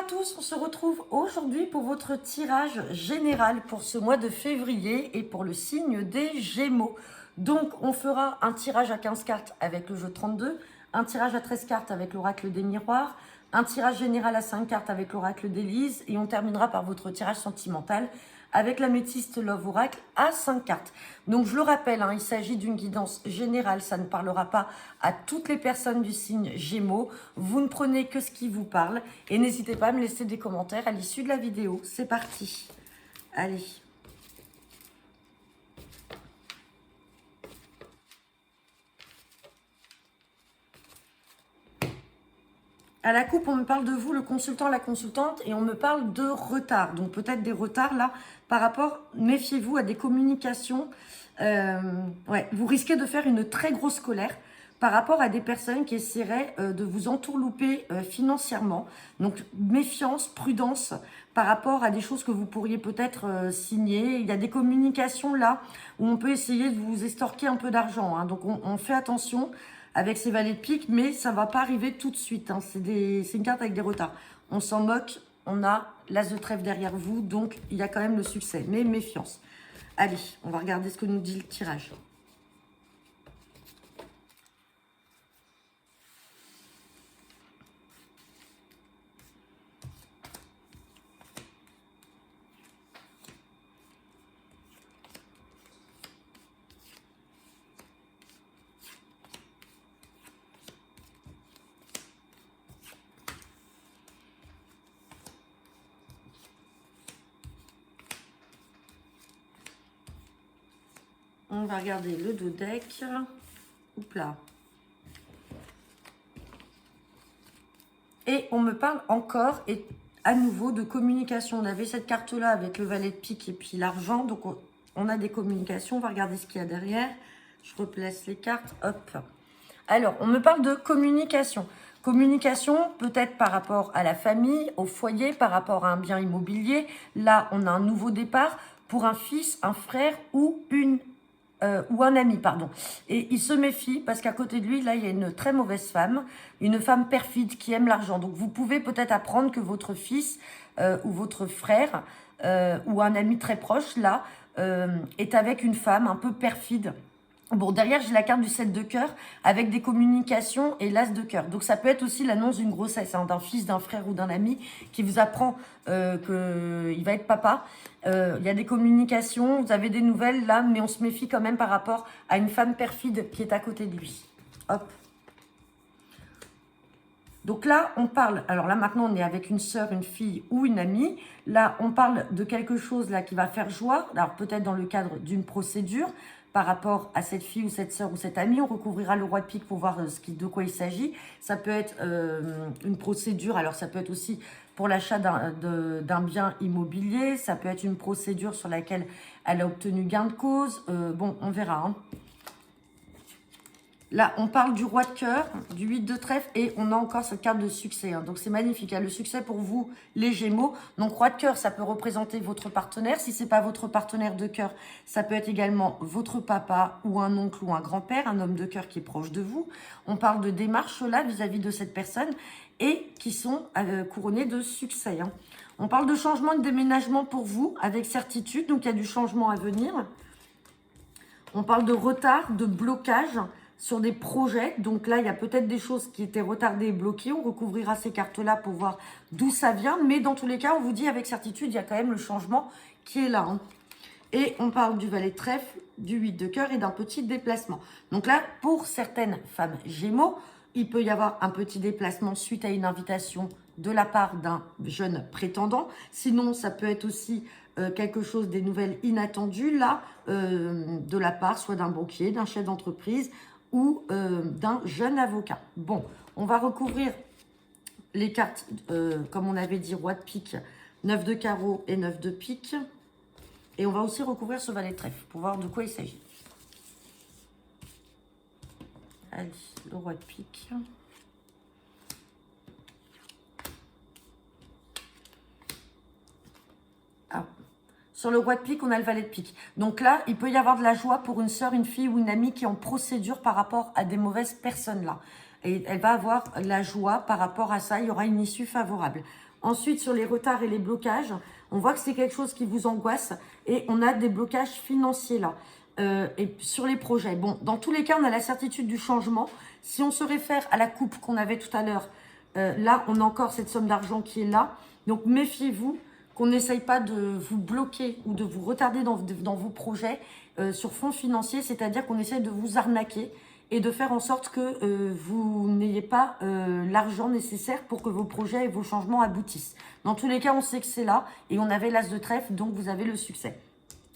tous, on se retrouve aujourd'hui pour votre tirage général pour ce mois de février et pour le signe des Gémeaux. Donc on fera un tirage à 15 cartes avec le jeu 32, un tirage à 13 cartes avec l'oracle des miroirs, un tirage général à 5 cartes avec l'oracle d'Élise et on terminera par votre tirage sentimental avec l'améthyste Love Oracle à 5 cartes. Donc je le rappelle, il s'agit d'une guidance générale, ça ne parlera pas à toutes les personnes du signe Gémeaux. Vous ne prenez que ce qui vous parle et n'hésitez pas à me laisser des commentaires à l'issue de la vidéo. C'est parti. Allez. À la coupe, on me parle de vous, le consultant, la consultante, et on me parle de retard. Donc peut-être des retards là par rapport, méfiez-vous à des communications. Vous risquez de faire une très grosse colère par rapport à des personnes qui essaieraient de vous entourlouper financièrement. Donc méfiance, prudence par rapport à des choses que vous pourriez peut-être signer. Il y a des communications là où on peut essayer de vous estorquer un peu d'argent. Donc on fait attention avec ces valets de pique, mais ça ne va pas arriver tout de suite. C'est une carte avec des retards. On s'en moque, on a l'as de trèfle derrière vous, donc il y a quand même le succès, mais méfiance. Allez, on va regarder ce que nous dit le tirage. On va regarder le dos deck. Oups là. Et on me parle encore et à nouveau de communication. On avait cette carte-là avec le valet de pique et puis l'argent. Donc on a des communications. On va regarder ce qu'il y a derrière. Je replace les cartes. Hop. Alors, on me parle de communication. Communication peut-être par rapport à la famille, au foyer, par rapport à un bien immobilier. Là, on a un nouveau départ pour un fils, un frère ou un ami, pardon. Et il se méfie parce qu'à côté de lui, là, il y a une très mauvaise femme, une femme perfide qui aime l'argent. Donc, vous pouvez peut-être apprendre que votre fils ou votre frère ou un ami très proche, là, est avec une femme un peu perfide. Bon, derrière, j'ai la carte du 7 de cœur avec des communications et l'as de cœur. Donc, ça peut être aussi l'annonce d'une grossesse, d'un fils, d'un frère ou d'un ami qui vous apprend qu'il va être papa. Il y a des communications, vous avez des nouvelles là, mais on se méfie quand même par rapport à une femme perfide qui est à côté de lui. Hop. Donc là, on parle, alors là maintenant on est avec une sœur, une fille ou une amie. Là, on parle de quelque chose là qui va faire joie, alors peut-être dans le cadre d'une procédure par rapport à cette fille ou cette sœur ou cette amie. On recouvrira le roi de pique pour voir de quoi il s'agit. Ça peut être une procédure, alors ça peut être aussi pour l'achat d'un bien immobilier. Ça peut être une procédure sur laquelle elle a obtenu gain de cause. Bon, on verra. Là, on parle du roi de cœur, du 8 de trèfle et on a encore cette carte de succès. Donc, c'est magnifique. Il y a le succès pour vous, les Gémeaux. Donc, roi de cœur, ça peut représenter votre partenaire. Si ce n'est pas votre partenaire de cœur, ça peut être également votre papa ou un oncle ou un grand-père, un homme de cœur qui est proche de vous. On parle de démarches là vis-à-vis de cette personne et qui sont couronnées de succès. On parle de changement et de déménagement pour vous avec certitude. Donc, il y a du changement à venir. On parle de retard, de blocage sur des projets. Donc là, il y a peut-être des choses qui étaient retardées et bloquées. On recouvrira ces cartes-là pour voir d'où ça vient. Mais dans tous les cas, on vous dit avec certitude, il y a quand même le changement qui est là. Et on parle du valet de trèfle, du 8 de cœur et d'un petit déplacement. Donc là, pour certaines femmes Gémeaux, il peut y avoir un petit déplacement suite à une invitation de la part d'un jeune prétendant. Sinon, ça peut être aussi quelque chose, des nouvelles inattendues, là, de la part soit d'un banquier, d'un chef d'entreprise ou d'un jeune avocat. Bon, on va recouvrir les cartes, comme on avait dit, roi de pique, 9 de carreau et 9 de pique. Et on va aussi recouvrir ce valet de trèfle pour voir de quoi il s'agit. Allez, le roi de pique. Ah. Sur le roi de pique, on a le valet de pique. Donc là, il peut y avoir de la joie pour une sœur, une fille ou une amie qui est en procédure par rapport à des mauvaises personnes là. Et elle va avoir la joie par rapport à ça. Il y aura une issue favorable. Ensuite, sur les retards et les blocages, on voit que c'est quelque chose qui vous angoisse et on a des blocages financiers là. Et sur les projets. Bon, dans tous les cas, on a la certitude du changement. Si on se réfère à la coupe qu'on avait tout à l'heure, là, on a encore cette somme d'argent qui est là. Donc, méfiez-vous qu'on n'essaye pas de vous bloquer ou de vous retarder dans vos projets sur fond financier, c'est-à-dire qu'on essaye de vous arnaquer et de faire en sorte que vous n'ayez pas l'argent nécessaire pour que vos projets et vos changements aboutissent. Dans tous les cas, on sait que c'est là et on avait l'as de trèfle, donc vous avez le succès.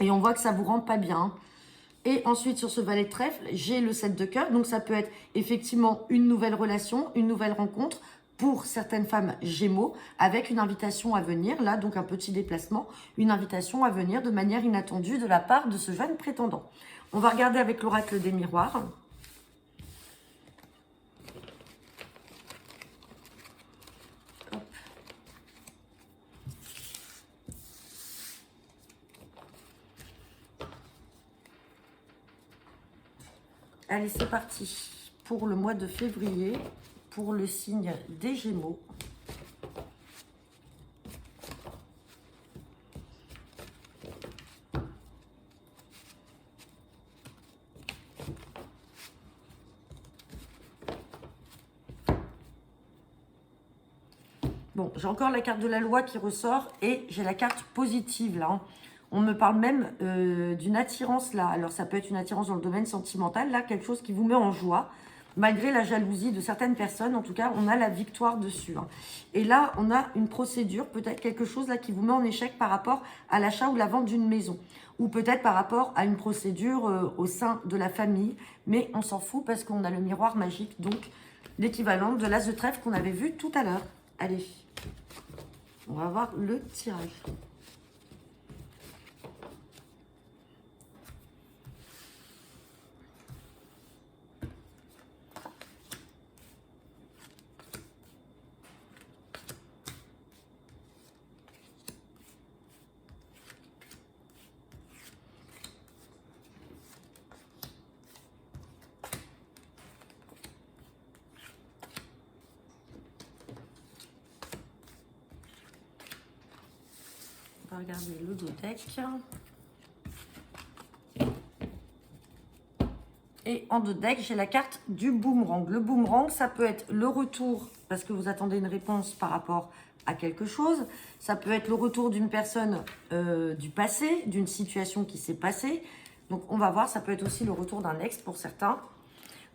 Et on voit que ça vous rend pas bien, hein. Et ensuite, sur ce valet de trèfle, j'ai le 7 de cœur. Donc, ça peut être effectivement une nouvelle relation, une nouvelle rencontre pour certaines femmes Gémeaux, avec une invitation à venir. Là, donc un petit déplacement, une invitation à venir de manière inattendue de la part de ce jeune prétendant. On va regarder avec l'oracle des miroirs. Hop. Allez, c'est parti pour le mois de février, pour le signe des Gémeaux. Bon, j'ai encore la carte de la loi qui ressort et j'ai la carte positive là, hein. On me parle même d'une attirance là. Alors, ça peut être une attirance dans le domaine sentimental, là, quelque chose qui vous met en joie. Malgré la jalousie de certaines personnes, en tout cas, on a la victoire dessus, hein. Et là, on a une procédure, peut-être quelque chose là qui vous met en échec par rapport à l'achat ou la vente d'une maison. Ou peut-être par rapport à une procédure au sein de la famille. Mais on s'en fout parce qu'on a le miroir magique, donc l'équivalent de l'as de trèfle qu'on avait vu tout à l'heure. Allez, on va voir le tirage. On va regarder le dos deck. Et en deux decks, j'ai la carte du boomerang. Le boomerang, ça peut être le retour, parce que vous attendez une réponse par rapport à quelque chose. Ça peut être le retour d'une personne du passé, d'une situation qui s'est passée. Donc, on va voir, ça peut être aussi le retour d'un ex pour certains.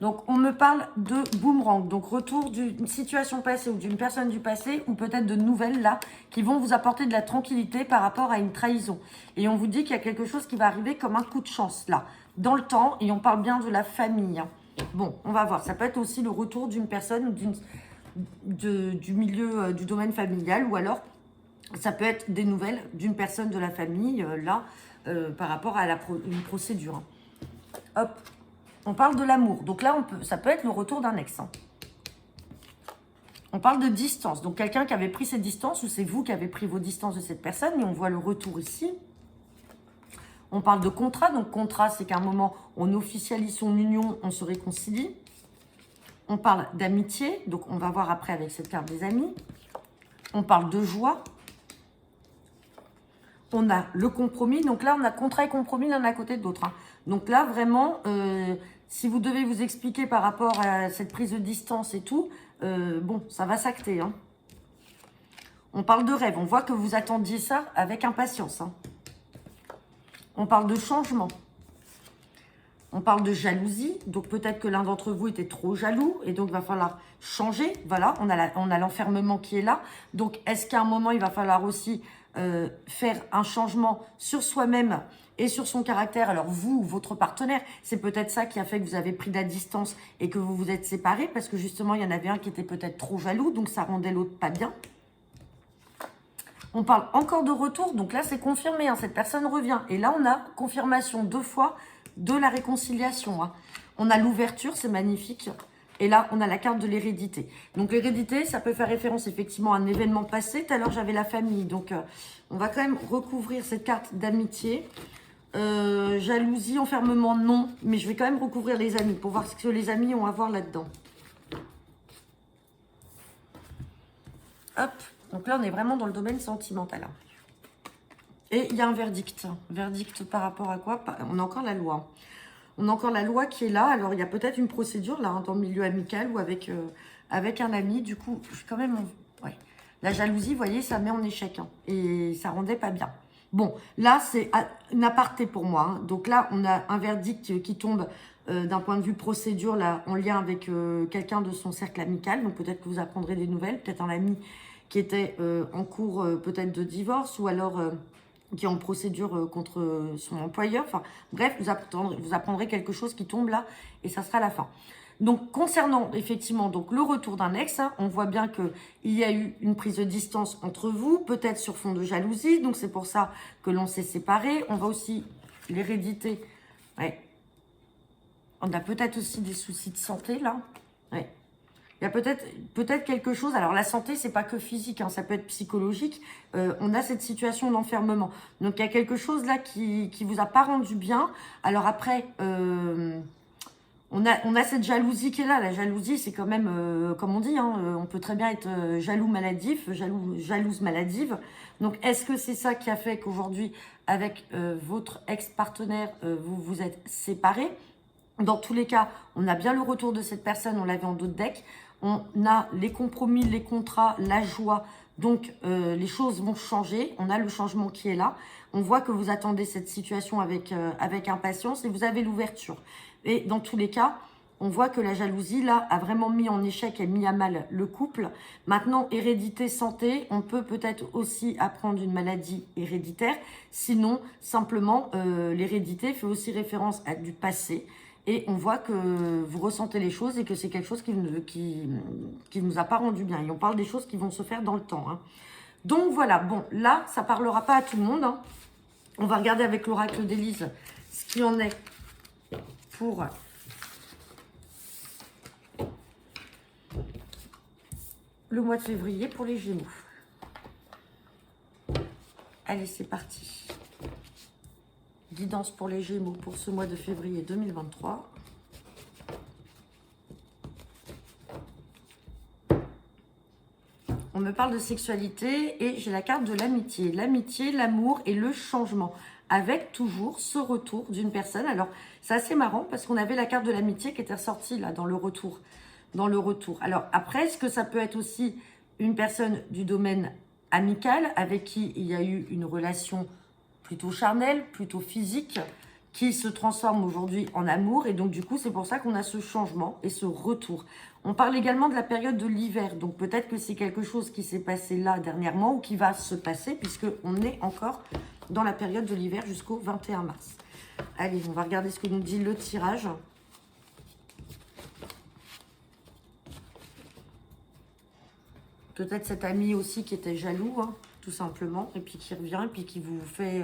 Donc, on me parle de boomerang, donc retour d'une situation passée ou d'une personne du passé, ou peut-être de nouvelles là, qui vont vous apporter de la tranquillité par rapport à une trahison. Et on vous dit qu'il y a quelque chose qui va arriver comme un coup de chance là, dans le temps, et on parle bien de la famille, hein. Bon, on va voir, ça peut être aussi le retour d'une personne ou du milieu, du domaine familial, ou alors ça peut être des nouvelles d'une personne de la famille, là, par rapport à une procédure, hein. Hop. On parle de l'amour. Donc là, ça peut être le retour d'un ex, hein. On parle de distance. Donc quelqu'un qui avait pris ses distances ou c'est vous qui avez pris vos distances de cette personne. Et on voit le retour ici. On parle de contrat. Donc contrat, c'est qu'à un moment, on officialise son union, on se réconcilie. On parle d'amitié. Donc on va voir après avec cette carte des amis. On parle de joie. On a le compromis. Donc là, on a contrat et compromis l'un à côté de l'autre, hein. Donc là, vraiment, si vous devez vous expliquer par rapport à cette prise de distance et tout, bon, ça va s'acter, hein. On parle de rêve. On voit que vous attendiez ça avec impatience, hein. On parle de changement. On parle de jalousie. Donc peut-être que l'un d'entre vous était trop jaloux et donc il va falloir changer. Voilà, on a l'enfermement qui est là. Donc est-ce qu'à un moment, il va falloir aussi faire un changement sur soi-même et sur son caractère? Alors vous, votre partenaire, c'est peut-être ça qui a fait que vous avez pris de la distance et que vous vous êtes séparés parce que justement, il y en avait un qui était peut-être trop jaloux, donc ça rendait l'autre pas bien. On parle encore de retour, donc là, c'est confirmé, hein, cette personne revient. Et là, on a confirmation 2 fois de la réconciliation, hein. On a l'ouverture, c'est magnifique. Et là, on a la carte de l'hérédité. Donc, l'hérédité, ça peut faire référence effectivement à un événement passé. Tout à l'heure, j'avais la famille. Donc, on va quand même recouvrir cette carte d'amitié. Jalousie, enfermement, non. Mais je vais quand même recouvrir les amis pour voir ce que les amis ont à voir là-dedans. Hop. Donc là, on est vraiment dans le domaine sentimental. Et il y a un verdict. Verdict par rapport à quoi? On a encore la loi. On a encore la loi qui est là. Alors, il y a peut-être une procédure là, dans le milieu amical ou avec, avec un ami. Du coup, je suis quand même... Ouais. La jalousie, vous voyez, ça met en échec. Hein, et ça rendait pas bien. Bon, là, c'est une aparté pour moi. Hein. Donc là, on a un verdict qui tombe d'un point de vue procédure, là, en lien avec quelqu'un de son cercle amical. Donc peut-être que vous apprendrez des nouvelles. Peut-être un ami qui était en cours peut-être de divorce ou alors... qui est en procédure contre son employeur. Enfin, bref, vous apprendrez quelque chose qui tombe là et ça sera la fin. Donc, concernant effectivement donc le retour d'un ex, hein, on voit bien qu'il y a eu une prise de distance entre vous, peut-être sur fond de jalousie. Donc, c'est pour ça que l'on s'est séparés. On va aussi l'hérédité. Ouais. On a peut-être aussi des soucis de santé là. Ouais. Il y a peut-être quelque chose. Alors, la santé, c'est pas que physique, hein, ça peut être psychologique. On a cette situation d'enfermement. Donc, il y a quelque chose là qui vous a pas rendu bien. Alors après, on a cette jalousie qui est là. La jalousie, c'est quand même, comme on dit, hein, on peut très bien être jaloux maladif, jalouse maladive. Donc, est-ce que c'est ça qui a fait qu'aujourd'hui, avec votre ex-partenaire, vous vous êtes séparés? Dans tous les cas, on a bien le retour de cette personne, on l'avait en dos de deck. On a les compromis, les contrats, la joie. Donc, les choses vont changer. On a le changement qui est là. On voit que vous attendez cette situation avec impatience et vous avez l'ouverture. Et dans tous les cas, on voit que la jalousie, là, a vraiment mis en échec et mis à mal le couple. Maintenant, hérédité, santé, on peut peut-être aussi apprendre une maladie héréditaire. Sinon, simplement, l'hérédité fait aussi référence à du passé. Et on voit que vous ressentez les choses et que c'est quelque chose qui ne nous a pas rendu bien. Et on parle des choses qui vont se faire dans le temps. Hein. Donc voilà, bon, là, ça parlera pas à tout le monde. Hein. On va regarder avec l'oracle d'Élise ce qu'il en est pour le mois de février pour les Gémeaux. Allez, c'est parti. Guidance pour les Gémeaux pour ce mois de février 2023. On me parle de sexualité et j'ai la carte de l'amitié. L'amitié, l'amour et le changement. Avec toujours ce retour d'une personne. Alors, c'est assez marrant parce qu'on avait la carte de l'amitié qui était ressortie là dans le retour. Alors, après, est-ce que ça peut être aussi une personne du domaine amical avec qui il y a eu une relation plutôt charnelle, plutôt physique, qui se transforme aujourd'hui en amour. Et donc, du coup, c'est pour ça qu'on a ce changement et ce retour. On parle également de la période de l'hiver. Donc, peut-être que c'est quelque chose qui s'est passé là dernièrement ou qui va se passer puisqu'on est encore dans la période de l'hiver jusqu'au 21 mars. Allez, on va regarder ce que nous dit le tirage. Peut-être cet ami aussi qui était jaloux, hein, tout simplement, et puis qui revient, et puis qui vous fait,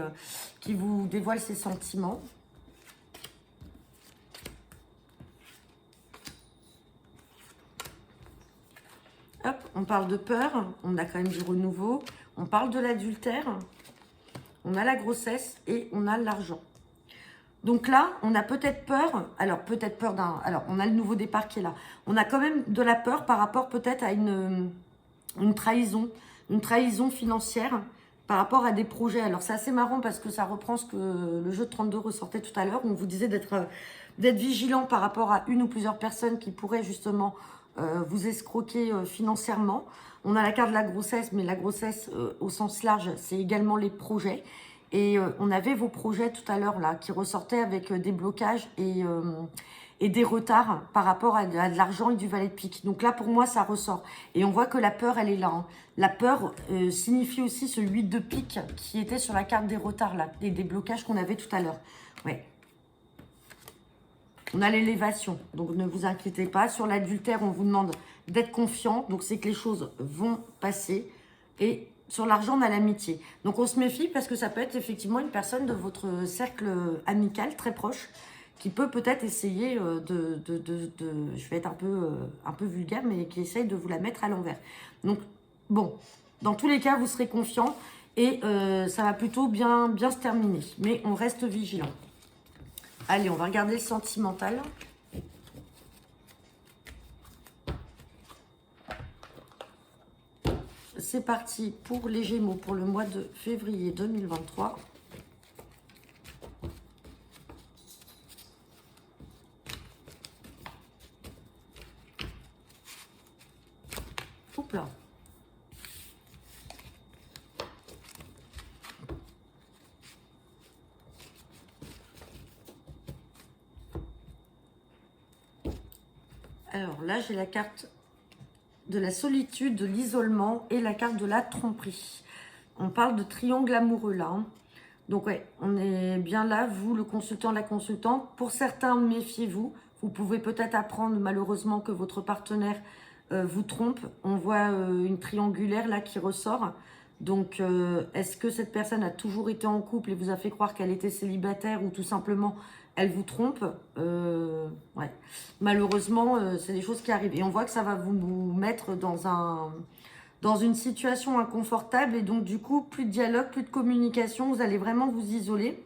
qui vous dévoile ses sentiments. Hop, on parle de peur, on a quand même du renouveau, on parle de l'adultère, on a la grossesse et on a l'argent. Donc là, on a peut-être peur, alors peut-être peur d'un... Alors, on a le nouveau départ qui est là. On a quand même de la peur par rapport peut-être à une trahison financière par rapport à des projets. Alors, c'est assez marrant parce que ça reprend ce que le jeu de 32 ressortait tout à l'heure. On vous disait d'être vigilant par rapport à une ou plusieurs personnes qui pourraient justement vous escroquer financièrement. On a la carte de la grossesse, mais la grossesse au sens large, c'est également les projets. Et on avait vos projets tout à l'heure là qui ressortaient avec des blocages et des retards par rapport à de l'argent et du valet de pique. Donc là, pour moi, ça ressort. Et on voit que la peur, elle est là. Hein. La peur signifie aussi ce 8 de pique qui était sur la carte des retards là et des blocages qu'on avait tout à l'heure. Ouais. On a l'élévation, donc ne vous inquiétez pas. Sur l'adultère, on vous demande d'être confiant. Donc c'est que les choses vont passer. Et sur l'argent, on a l'amitié. Donc on se méfie parce que ça peut être effectivement une personne de votre cercle amical très proche qui peut peut-être essayer je vais être un peu vulgaire, mais qui essaye de vous la mettre à l'envers. Donc bon, dans tous les cas, vous serez confiant et ça va plutôt bien se terminer. Mais on reste vigilant. Allez, on va regarder le sentimental. c'est parti pour les Gémeaux pour le mois de février 2023. Oups là. Alors là, j'ai la carte de la solitude, de l'isolement et la carte de la tromperie. On parle de triangle amoureux là. Hein. Donc ouais, on est bien là, vous, le consultant, la consultante. Pour certains, méfiez-vous. Vous pouvez peut-être apprendre malheureusement que votre partenaire vous trompe. On voit une triangulaire là qui ressort. Donc, est-ce que cette personne a toujours été en couple et vous a fait croire qu'elle était célibataire ou tout simplement elle vous trompe? Ouais. Malheureusement, c'est des choses qui arrivent. Et on voit que ça va vous mettre dans une situation inconfortable. Et donc, du coup, plus de dialogue, plus de communication. Vous allez vraiment vous isoler.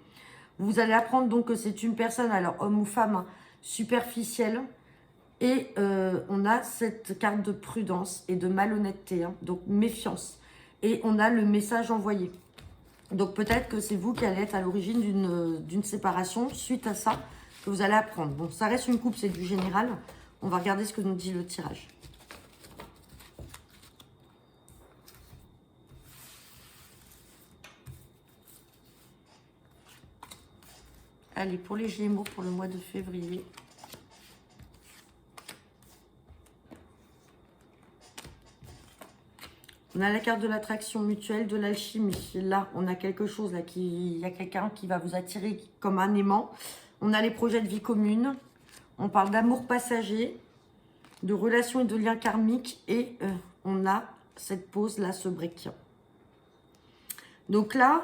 Vous allez apprendre donc que c'est une personne, alors homme ou femme, hein, superficielle. Et on a cette carte de prudence et de malhonnêteté. Hein, donc, méfiance. Et on a le message envoyé. Donc peut-être que c'est vous qui allez être à l'origine d'une séparation suite à ça que vous allez apprendre. Bon, ça reste une coupe, c'est du général. On va regarder ce que nous dit le tirage. Allez, pour les Gémeaux, pour le mois de février. On a la carte de l'attraction mutuelle, de l'alchimie. Là, on a quelque chose, là, il y a quelqu'un qui va vous attirer comme un aimant. On a les projets de vie commune. On parle d'amour passager, de relations et de liens karmiques. Et on a cette pause, là, ce break. Donc là,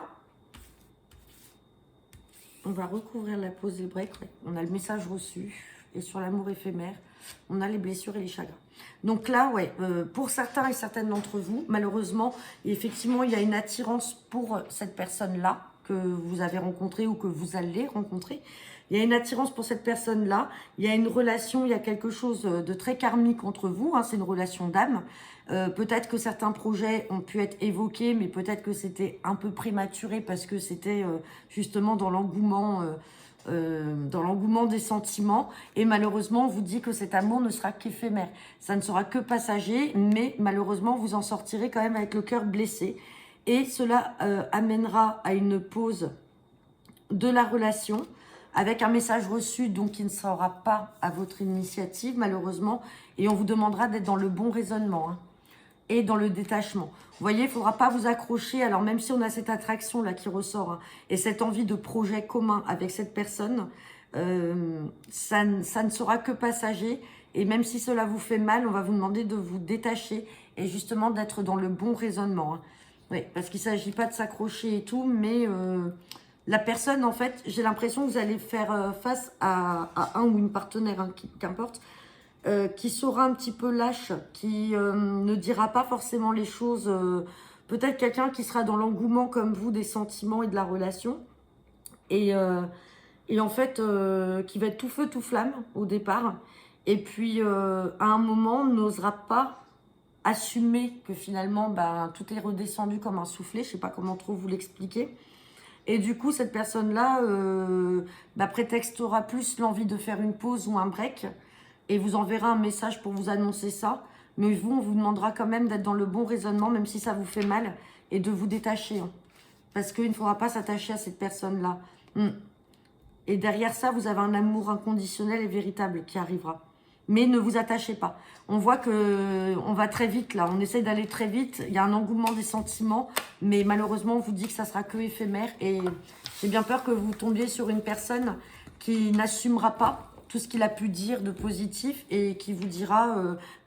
on va recouvrir la pause et le break. Ouais. On a le message reçu. Et sur l'amour éphémère, on a les blessures et les chagrins. Donc là, ouais, pour certains et certaines d'entre vous, malheureusement, effectivement, il y a une attirance pour cette personne-là que vous avez rencontrée ou que vous allez rencontrer. Il y a une attirance pour cette personne-là. Il y a une relation, il y a quelque chose de très karmique entre vous. Hein, c'est une relation d'âme. Peut-être que certains projets ont pu être évoqués, mais peut-être que c'était un peu prématuré parce que c'était justement dans l'engouement des sentiments. Et malheureusement, on vous dit que cet amour ne sera qu'éphémère. Ça ne sera que passager, mais malheureusement, vous en sortirez quand même avec le cœur blessé. Et cela amènera à une pause de la relation avec un message reçu donc qui ne sera pas à votre initiative malheureusement, et on vous demandera d'être dans le bon raisonnement hein, et dans le détachement. Vous voyez, il ne faudra pas vous accrocher, alors même si on a cette attraction là qui ressort hein, et cette envie de projet commun avec cette personne, ça ne sera que passager, et même si cela vous fait mal, on va vous demander de vous détacher et justement d'être dans le bon raisonnement. Hein. Oui, parce qu'il ne s'agit pas de s'accrocher et tout, mais la personne, en fait, j'ai l'impression que vous allez faire face à un ou une partenaire, hein, qu'importe, qui sera un petit peu lâche, qui ne dira pas forcément les choses. Peut-être quelqu'un qui sera dans l'engouement comme vous des sentiments et de la relation. Et en fait, qui va être tout feu, tout flamme au départ. Et puis, à un moment, n'osera pas assumer que finalement, bah, tout est redescendu comme un soufflet. Je ne sais pas comment trop vous l'expliquer. Et du coup, cette personne-là bah, prétextera plus l'envie de faire une pause ou un break et vous enverra un message pour vous annoncer ça. Mais vous, on vous demandera quand même d'être dans le bon raisonnement, même si ça vous fait mal, et de vous détacher. Hein, parce qu'il ne faudra pas s'attacher à cette personne-là. Et derrière ça, vous avez un amour inconditionnel et véritable qui arrivera. Mais ne vous attachez pas. On voit que on va très vite là, on essaye d'aller très vite. Il y a un engouement des sentiments, mais malheureusement, on vous dit que ça sera que éphémère. Et j'ai bien peur que vous tombiez sur une personne qui n'assumera pas tout ce qu'il a pu dire de positif et qui vous dira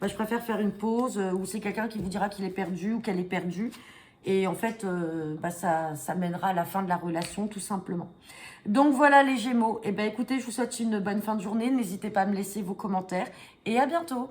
bah, je préfère faire une pause, ou c'est quelqu'un qui vous dira qu'il est perdu ou qu'elle est perdue. Et en fait, bah, ça mènera à la fin de la relation, tout simplement. Donc voilà les Gémeaux. Eh bien écoutez, je vous souhaite une bonne fin de journée. N'hésitez pas à me laisser vos commentaires. Et à bientôt.